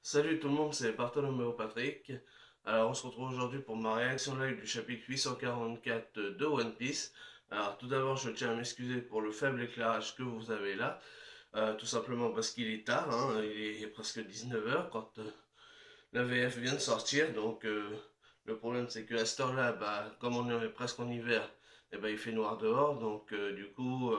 Salut tout le monde, c'est Bartholoméo Patrick. Alors on se retrouve aujourd'hui pour ma réaction live du chapitre 844 de One Piece. Alors tout d'abord je tiens à m'excuser pour le faible éclairage que vous avez là, tout simplement parce qu'il est tard, hein, il est presque 19 h quand la VF vient de sortir, donc le problème c'est que à cette heure-là, bah, comme on est presque en hiver, et ben, il fait noir dehors, donc du coup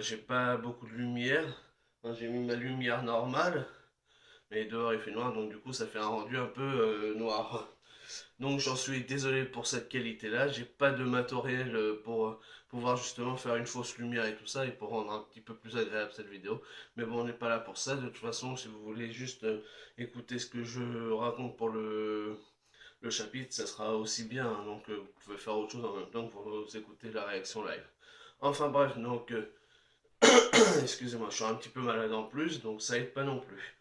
j'ai pas beaucoup de lumière. Hein, j'ai mis ma lumière normale, mais dehors il fait noir, donc du coup ça fait un rendu un peu noir. Donc j'en suis désolé pour cette qualité-là. J'ai pas de matériel pour pouvoir justement faire une fausse lumière et tout ça et pour rendre un petit peu plus agréable cette vidéo. Mais bon, on n'est pas là pour ça. De toute façon, si vous voulez juste écouter ce que je raconte pour le chapitre, ça sera aussi bien, hein. Donc vous pouvez faire autre chose en même temps que vous écouter la réaction live. Enfin bref, donc excusez-moi, je suis un petit peu malade en plus, donc ça aide pas non plus.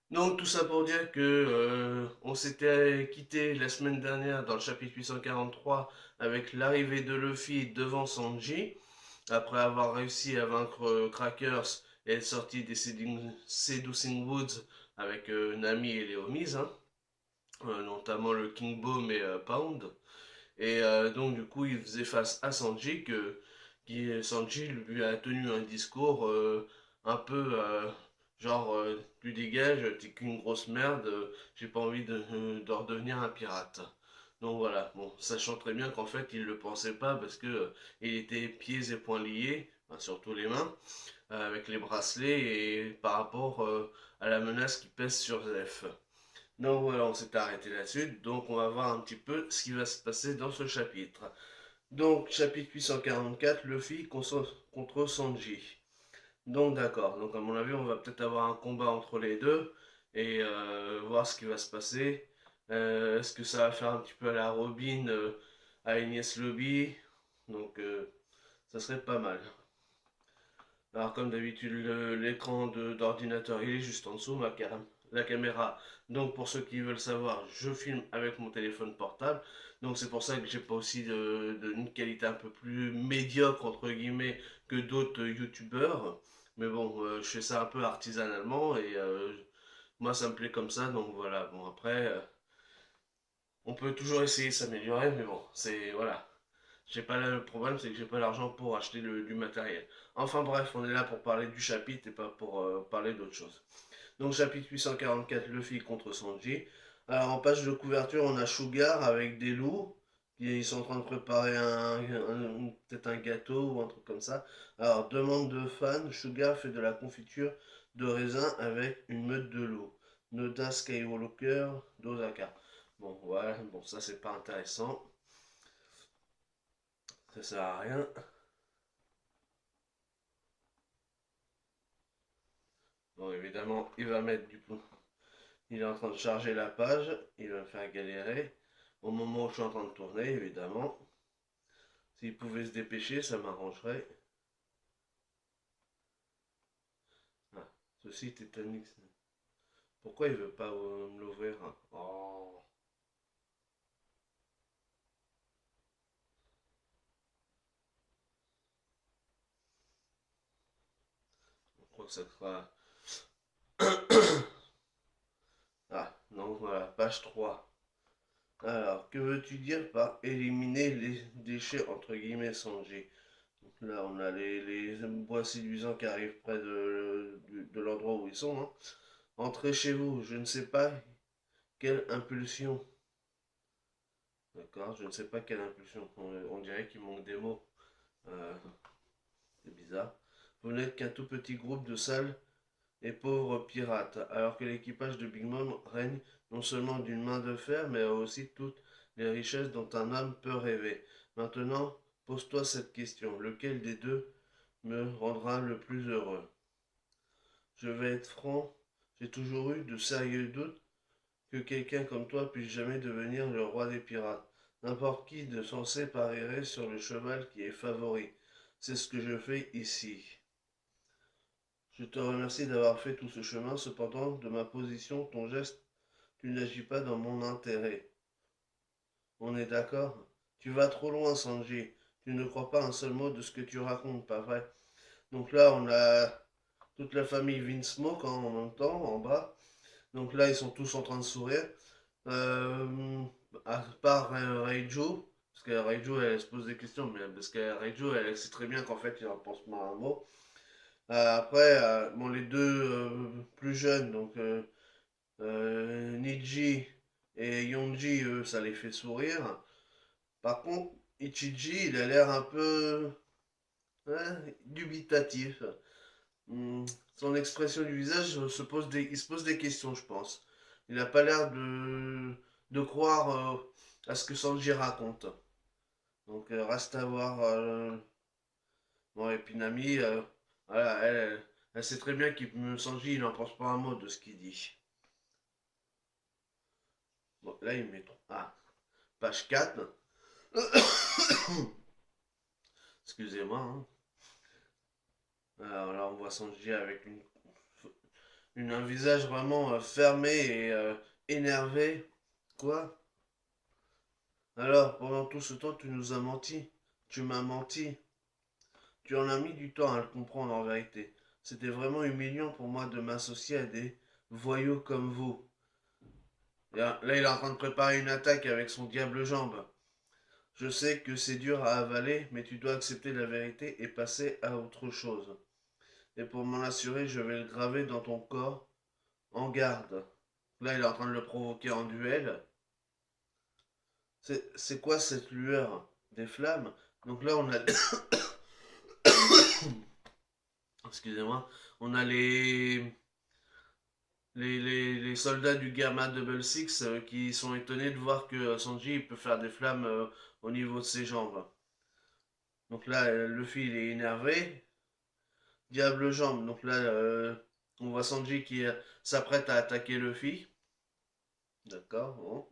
Donc tout ça pour dire que on s'était quitté la semaine dernière dans le chapitre 843 avec l'arrivée de Luffy devant Sanji, après avoir réussi à vaincre Crackers et être sorti des Seducing Woods avec Nami et Leomise, hein, notamment le King Bomb et Pound. Et donc du coup il faisait face à Sanji Sanji lui a tenu un discours un peu genre tu dégages, t'es qu'une grosse merde, j'ai pas envie de redevenir un pirate. Donc voilà, bon, sachant très bien qu'en fait il le pensait pas parce que il était pieds et poings liés, enfin, surtout les mains, avec les bracelets et par rapport à la menace qui pèse sur Zeph. Donc voilà, on s'est arrêté là-dessus. Donc on va voir un petit peu ce qui va se passer dans ce chapitre. Donc chapitre 844, Luffy contre Sanji. Donc d'accord, donc à mon avis on va peut-être avoir un combat entre les deux et voir ce qui va se passer. Est-ce que ça va faire un petit peu à la Robin, à Enies Lobby? Donc ça serait pas mal. Alors comme d'habitude, l'écran d'ordinateur il est juste en dessous, la caméra. Donc pour ceux qui veulent savoir, je filme avec mon téléphone portable. Donc c'est pour ça que j'ai pas aussi une qualité un peu plus médiocre entre guillemets que d'autres youtubeurs. Mais bon, je fais ça un peu artisanalement et moi ça me plaît comme ça. Donc voilà, bon après, on peut toujours essayer de s'améliorer, mais bon, c'est voilà. J'ai pas le problème, c'est que j'ai pas l'argent pour acheter du matériel. Enfin bref, on est là pour parler du chapitre et pas pour parler d'autre chose. Donc chapitre 844, Luffy contre Sanji. Alors en page de couverture, on a Sugar avec des loups. Ils sont en train de préparer peut-être un gâteau ou un truc comme ça. Alors demande de fans, Sugar fait de la confiture de raisin avec une meute de loups. Noda Skywalker d'Osaka. Bon voilà, bon ça c'est pas intéressant. Ça sert à rien. Bon, évidemment, il va mettre du coup. Il est en train de charger la page. Il va me faire galérer. Au moment où je suis en train de tourner, évidemment. S'il pouvait se dépêcher, ça m'arrangerait. Ah, ceci Titanic. Pourquoi il veut pas me l'ouvrir, hein? Oh, je crois que ça sera. Ah, non, voilà, page 3. Alors, que veux-tu dire par éliminer les déchets entre guillemets Sanji? Là, on a les bois séduisants qui arrivent près de l'endroit où ils sont, hein. Entrez chez vous, je ne sais pas quelle impulsion. D'accord, je ne sais pas quelle impulsion. On dirait qu'il manque des mots. Euh, c'est bizarre. Vous n'êtes qu'un tout petit groupe de sales et pauvres pirates, alors que l'équipage de Big Mom règne non seulement d'une main de fer, mais a aussi toutes les richesses dont un homme peut rêver. Maintenant, pose-toi cette question. Lequel des deux me rendra le plus heureux? Je vais être franc, j'ai toujours eu de sérieux doutes que quelqu'un comme toi puisse jamais devenir le roi des pirates. N'importe qui de censé parierait sur le cheval qui est favori. C'est ce que je fais ici. Je te remercie d'avoir fait tout ce chemin, cependant, de ma position, ton geste, tu n'agis pas dans mon intérêt. On est d'accord? Tu vas trop loin, Sanji. Tu ne crois pas un seul mot de ce que tu racontes, pas vrai? Donc là, on a toute la famille Vinsmoke en même temps, en bas. Donc là, ils sont tous en train de sourire. Euh, à part Reiju, parce que Reiju, elle se pose des questions, mais parce que Reiju, elle sait très bien qu'en fait, il en pense pas un mot. Après, bon, les deux plus jeunes, donc Niji et Yonji, eux, ça les fait sourire. Par contre, Ichiji, il a l'air un peu dubitatif. Hmm, Son expression du visage il se pose des questions, je pense. Il n'a pas l'air de croire à ce que Sanji raconte. Donc, reste à voir. Bon, et puis Nami, voilà, elle sait très bien qu'il Sanji, il n'en pense pas un mot de ce qu'il dit. Bon, là, il met. Ah, page 4. Excusez-moi, hein. Alors là, on voit Sanji avec un visage vraiment fermé et énervé. Quoi? Alors, pendant tout ce temps, tu nous as menti. Tu m'as menti. Tu en as mis du temps à le comprendre en vérité. C'était vraiment humiliant pour moi de m'associer à des voyous comme vous. Là, il est en train de préparer une attaque avec son diable jambe. Je sais que c'est dur à avaler, mais tu dois accepter la vérité et passer à autre chose. Et pour m'en assurer, je vais le graver dans ton corps. En garde. Là, il est en train de le provoquer en duel. C'est quoi cette lueur? Des flammes? Donc là, on a. Excusez-moi. On a les soldats du Gamma Double Six qui sont étonnés de voir que Sanji il peut faire des flammes au niveau de ses jambes. Donc là, Luffy il est énervé. Diable jambe. Donc là, on voit Sanji qui s'apprête à attaquer Luffy. D'accord, bon.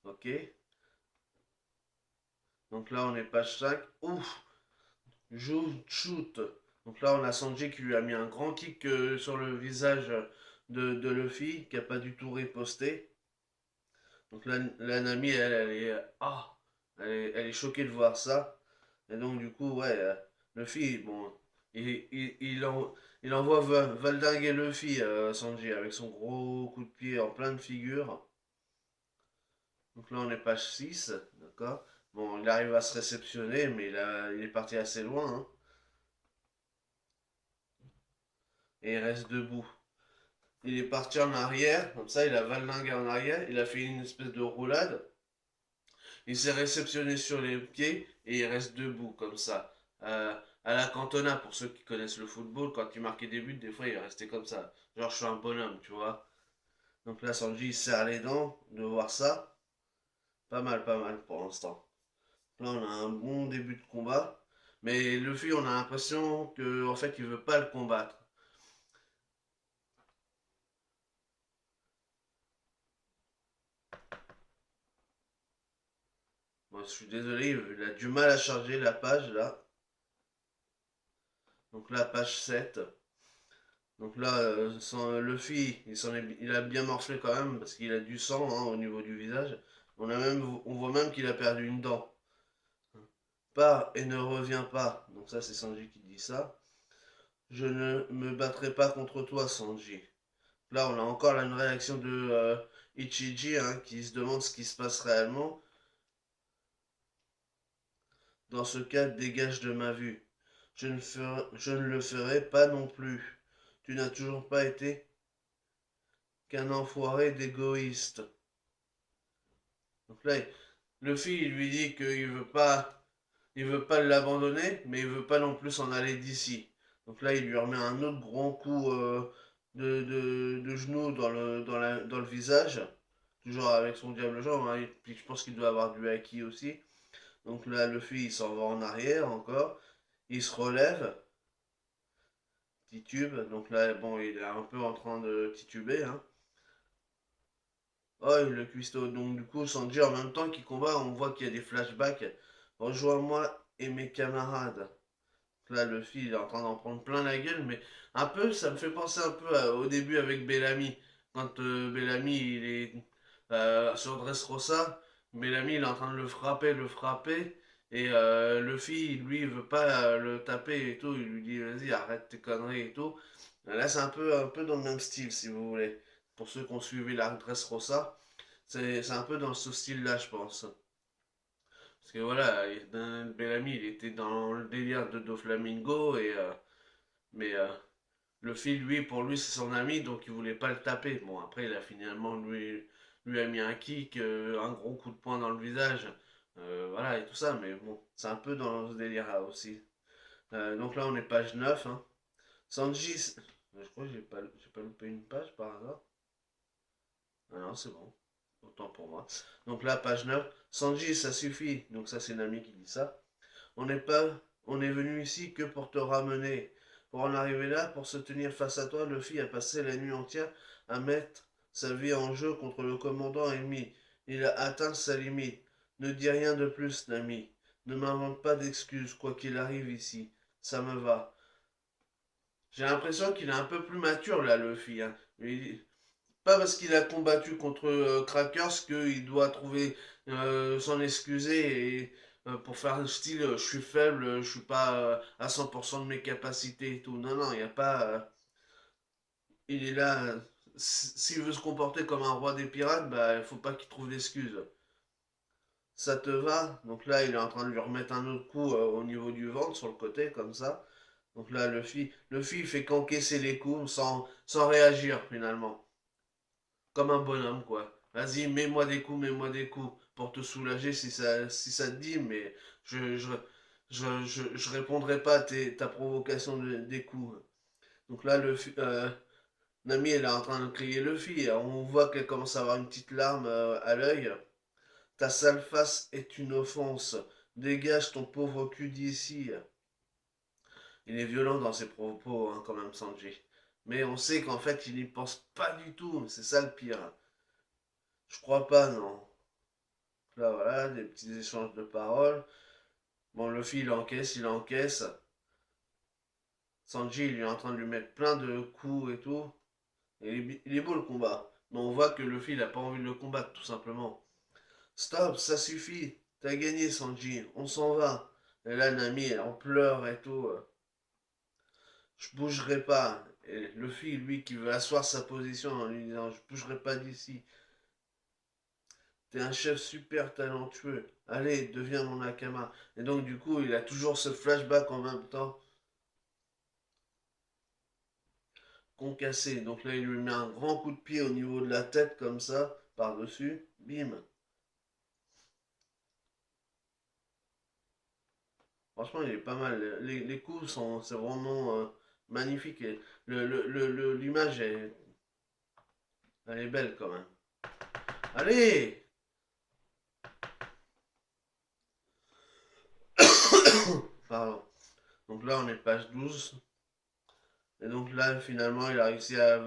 Ok. Donc là, on est page 5. Ouf! Shoot. Donc là, on a Sanji qui lui a mis un grand kick sur le visage de Luffy, qui a pas du tout riposté. Donc la Nami, elle est, elle est choquée de voir ça. Et donc, du coup, ouais, Luffy, bon, il envoie valdinguer Luffy, Sanji, avec son gros coup de pied en pleine figure. Donc là, on est page 6, d'accord. Bon, il arrive à se réceptionner, mais il est parti assez loin, hein, et il reste debout. Il est parti en arrière, comme ça, il a valdingué en arrière, il a fait une espèce de roulade. Il s'est réceptionné sur les pieds et il reste debout comme ça. À la Cantona, pour ceux qui connaissent le football, quand il marquait des buts, des fois il restait comme ça. Genre je suis un bonhomme, tu vois. Donc là, Sanji il serre les dents de voir ça. Pas mal pour l'instant. Là, on a un bon début de combat. Mais Luffy, on a l'impression que en fait, il veut pas le combattre. Bon, je suis désolé, il a du mal à charger la page là. Donc là, page 7. Donc là, Luffy, il a bien morflé quand même parce qu'il a du sang hein, au niveau du visage. On voit même qu'il a perdu une dent. Pars et ne reviens pas. Donc ça, c'est Sanji qui dit ça. Je ne me battrai pas contre toi, Sanji. Là, on a encore là une réaction de Ichiji hein, qui se demande ce qui se passe réellement. Dans ce cas, dégage de ma vue. Je ne le ferai pas non plus. Tu n'as toujours pas été qu'un enfoiré d'égoïste. Donc là, Luffy, il lui dit il veut pas l'abandonner, mais il veut pas non plus s'en aller d'ici. Donc là, il lui remet un autre grand coup de genou dans le visage, toujours avec son diable genre, hein, et puis je pense qu'il doit avoir du haki aussi. Donc là, Luffy, il s'en va en arrière encore, il se relève, titube, donc là, bon, il est un peu en train de tituber, hein. Oh, le cuistot. Donc, du coup, Sanji, en même temps qu'il combat, on voit qu'il y a des flashbacks. Rejoins-moi et mes camarades. Là, le fil il est en train d'en prendre plein la gueule, mais un peu, ça me fait penser un peu au début avec Bellamy. Quand Bellamy, il est sur Dressrosa, Bellamy, il est en train de le frapper. Et Luffy, lui, il veut pas le taper et tout. Il lui dit, vas-y, arrête tes conneries et tout. Là, c'est un peu dans le même style, si vous voulez. pour ceux qui ont suivi la Dressrosa, c'est un peu dans ce style-là, je pense. Parce que voilà, Bellamy, il était dans le délire de Doflamingo, mais Luffy, lui, pour lui, c'est son ami, donc il voulait pas le taper. Bon, après, il a finalement, lui a mis un kick, un gros coup de poing dans le visage, voilà, et tout ça, mais bon, c'est un peu dans ce délire-là aussi. Donc là, on est page 9, hein. Sanji, je crois que j'ai pas loupé une page par hasard. Ah non, c'est bon. Autant pour moi. Donc là, page 9. Sanji, ça suffit. Donc ça, c'est Nami qui dit ça. On n'est pas, on est venu ici que pour te ramener. Pour en arriver là, pour se tenir face à toi, Luffy a passé la nuit entière à mettre sa vie en jeu contre le commandant ennemi. Il a atteint sa limite. Ne dis rien de plus, Nami. Ne m'invente pas d'excuses, quoi qu'il arrive ici. Ça me va. J'ai l'impression qu'il est un peu plus mature là, Luffy, hein. Pas parce qu'il a combattu contre Crackers qu'il doit trouver s'en excuser et pour faire le style je suis faible, je suis pas à 100% de mes capacités et tout. Non, non, il n'y a pas. Il est là. S'il veut se comporter comme un roi des pirates, bah il faut pas qu'il trouve d'excuses. Ça te va? Donc là, il est en train de lui remettre un autre coup au niveau du ventre, sur le côté, comme ça. Donc là, le fil fait qu'encaisser les coups sans réagir finalement. Comme un bonhomme, quoi. Vas-y, mets-moi des coups pour te soulager si ça te dit, mais je répondrai pas à ta provocation des coups. Donc là, Nami, elle est en train de crier Luffy. On voit qu'elle commence à avoir une petite larme à l'œil. Ta sale face est une offense. Dégage ton pauvre cul d'ici. Il est violent dans ses propos, hein, quand même, Sanji. Mais on sait qu'en fait, il n'y pense pas du tout. C'est ça le pire. Je crois pas, non. Là, voilà, des petits échanges de paroles. Bon, Luffy, il encaisse. Sanji, il est en train de lui mettre plein de coups et tout. Et il est beau le combat. Mais on voit que Luffy, il a pas envie de le combattre, tout simplement. Stop, ça suffit. T'as gagné, Sanji. On s'en va. Et là, Nami, elle en pleure et tout. Je bougerai pas. Et Luffy, lui, qui veut asseoir sa position en lui disant je bougerai pas d'ici. T'es un chef super talentueux. Allez, deviens mon Nakama. Et donc, du coup, il a toujours ce flashback en même temps concassé. Donc là, il lui met un grand coup de pied au niveau de la tête, comme ça, par-dessus. Bim. Franchement, il est pas mal. Les coups c'est vraiment magnifique. Et l'image, elle est belle quand même. Allez! Pardon. Donc là, on est page 12. Et donc là, finalement, il a réussi à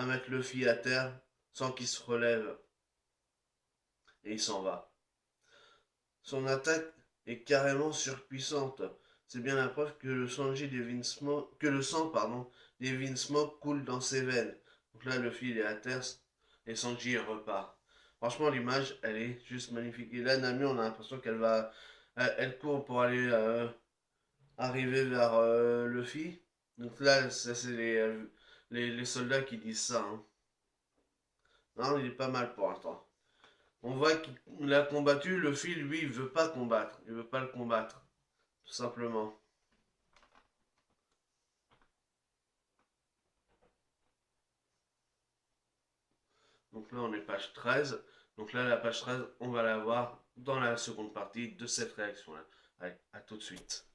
mettre Luffy à terre sans qu'il se relève. Et il s'en va. Son attaque est carrément surpuissante. C'est bien la preuve que le sang, pardon, des Smoke coule dans ses veines. Donc là, Luffy il est à terre et Sanji il repart. Franchement, l'image, elle est juste magnifique. Et là, Nami, on a l'impression elle court pour aller arriver vers Luffy. Donc là, ça c'est les soldats qui disent ça, hein. Non, il est pas mal pour l'instant. On voit qu'il a combattu, Luffy, lui, il veut pas combattre. Il veut pas le combattre, tout simplement. Donc là, on est page 13. Donc là, la page 13, on va la voir dans la seconde partie de cette réaction-là. Allez, à tout de suite.